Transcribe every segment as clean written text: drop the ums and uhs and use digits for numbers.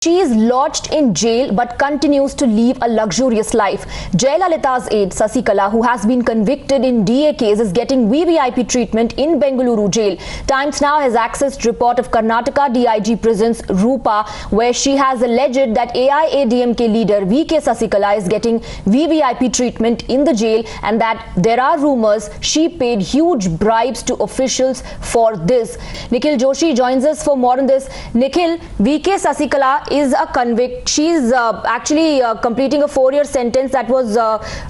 She is lodged in jail but continues to live a luxurious life. Jayalalitha's aide Sasikala, who has been convicted in DA case, is getting VVIP treatment in Bengaluru jail. Times Now has accessed report of Karnataka DIG prisons Rupa, where she has alleged that AIADMK leader VK Sasikala is getting VVIP treatment in the jail and that there are rumors she paid huge bribes to officials for this. Nikhil Joshi joins us for more on this. Nikhil, VK Sasikala is a convict. She is actually completing a 4-year sentence that was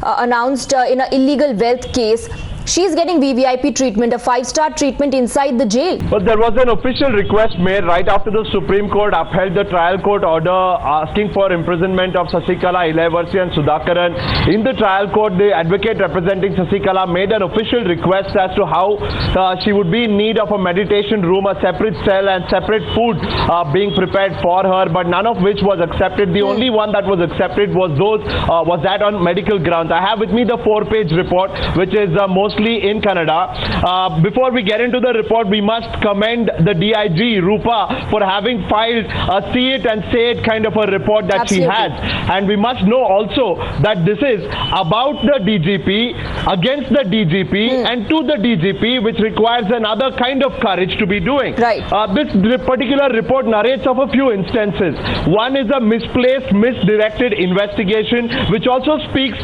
announced in an illegal wealth case. She is getting VVIP treatment, a 5-star treatment inside the jail. But there was an official request made right after the Supreme Court upheld the trial court order asking for imprisonment of Sasikala, Ilayavarsi and Sudhakaran. In the trial court, the advocate representing Sasikala made an official request as to how she would be in need of a meditation room, a separate cell and separate food being prepared for her, but none of which was accepted. The only one that was accepted was that on medical grounds. I have with me the 4-page report, which is mostly in Kannada. Before we get into the report, we must commend the DIG Rupa for having filed a see it and say it kind of a report that she has. And we must know also that this is about the DGP, against the DGP and to the DGP, which requires another kind of courage to be doing. Right. This particular report narrates of a few instances. One is a misplaced, misdirected investigation, which also speaks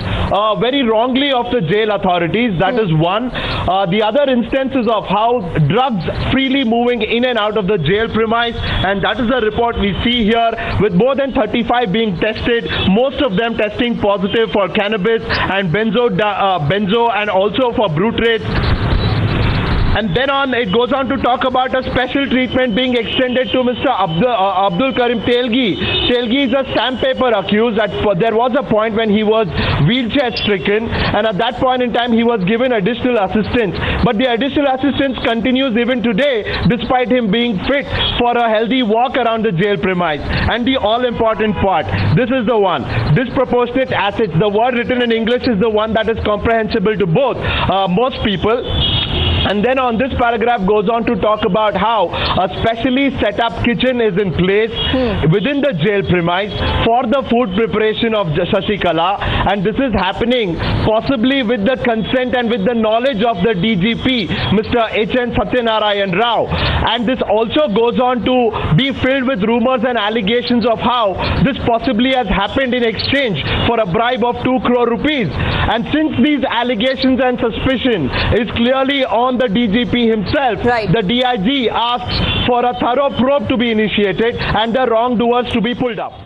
very wrongly of the jail authorities. That is one. The other instances of how drugs freely moving in and out of the jail premise, and that is the report we see here, with more than 35 being tested, most of them testing positive for cannabis and benzo and also for brutrates. And then it goes on to talk about a special treatment being extended to Mr. Abdul Karim Telgi. Telgi is a sandpaper accused. There was a point when he was wheelchair stricken, and at that point in time he was given additional assistance. But the additional assistance continues even today, despite him being fit for a healthy walk around the jail premise. And the all-important part, this is the one, disproportionate assets. The word written in English is the one that is comprehensible to most people. And then on this paragraph goes on to talk about how a specially set up kitchen is in place within the jail premise for the food preparation of Sasikala, and this is happening possibly with the consent and with the knowledge of the DGP, Mr. H.N. Satyanarayan Rao. And this also goes on to be filled with rumors and allegations of how this possibly has happened in exchange for a bribe of 2 crore rupees. And since these allegations and suspicion is clearly on the DGP himself, right, the DIG asks for a thorough probe to be initiated and the wrongdoers to be pulled up.